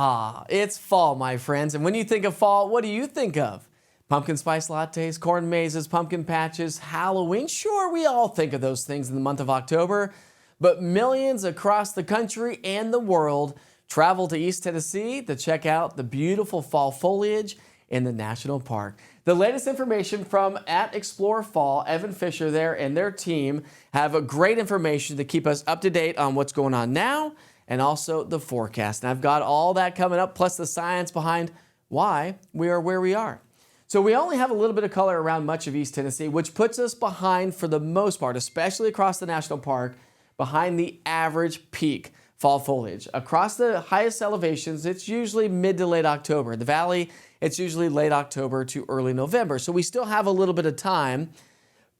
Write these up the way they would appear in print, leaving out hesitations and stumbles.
Ah, it's fall, my friends. And when you think of fall, what do you think of? Pumpkin spice lattes, corn mazes, pumpkin patches, Halloween. Sure, we all think of those things in the month of October, but millions across the country and the world travel to East Tennessee to check out the beautiful fall foliage in the national park. The latest information from @Explore Fall, Evan Fisher there and their team have a great information to keep us up to date on what's going on now and also the forecast. And I've got all that coming up, plus the science behind why we are where we are. So we only have a little bit of color around much of East Tennessee, which puts us behind for the most part, especially across the national park, behind the average peak fall foliage. Across the highest elevations, it's usually mid to late October. In the valley, it's usually late October to early November. So we still have a little bit of time,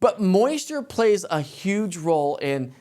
but moisture plays a huge role in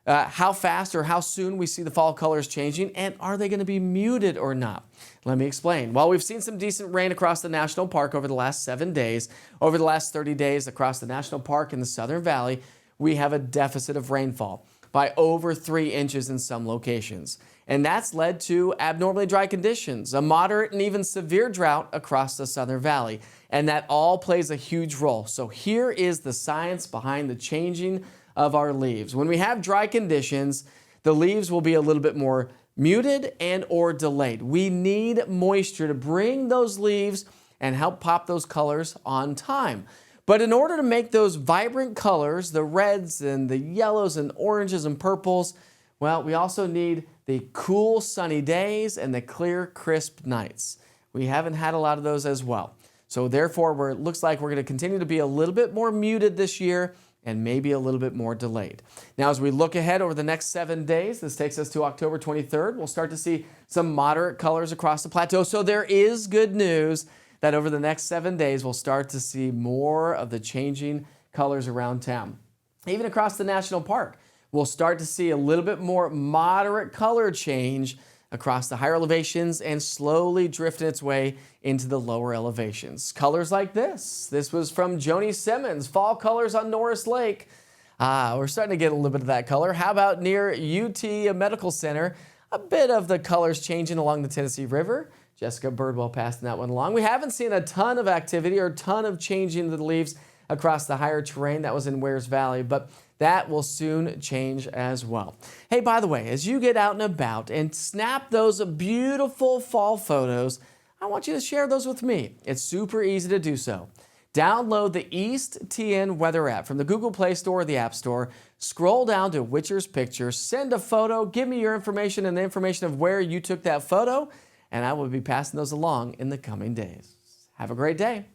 how fast or how soon we see the fall colors changing, and are they going to be muted or not? Let me explain. While we've seen some decent rain across the national park over the last 7 days, over the last 30 days across the national park in the Southern Valley, we have a deficit of rainfall by over 3 inches in some locations. And that's led to abnormally dry conditions, a moderate and even severe drought across the Southern Valley. And that all plays a huge role. So here is the science behind the changing of our leaves. When we have dry conditions, the leaves will be a little bit more muted and or delayed. We need moisture to bring those leaves and help pop those colors on time. But in order to make those vibrant colors, the reds and the yellows and oranges and purples, well, we also need the cool sunny days and the clear crisp nights. We haven't had a lot of those as well. So therefore, it looks like we're going to continue to be a little bit more muted this year and maybe a little bit more delayed. Now, as we look ahead over the next 7 days, this takes us to October 23rd, we'll start to see some moderate colors across the plateau. So there is good news that over the next 7 days, we'll start to see more of the changing colors around town. Even across the national park, we'll start to see a little bit more moderate color change across the higher elevations and slowly drifting its way into the lower elevations. Colors like this. This was from Joni Simmons, Fall Colors on Norris Lake. We're starting to get a little bit of that color. How about near UT Medical Center? A bit of the colors changing along the Tennessee River. Jessica Birdwell passing that one along. We haven't seen a ton of activity or a ton of changing of the leaves across the higher terrain. That was in Wares Valley, but that will soon change as well. Hey, by the way, as you get out and about and snap those beautiful fall photos, I want you to share those with me. It's super easy to do so. Download the East TN Weather app from the Google Play Store or the App Store. Scroll down to Witcher's Pictures, send a photo, give me your information and the information of where you took that photo, and I will be passing those along in the coming days. Have a great day.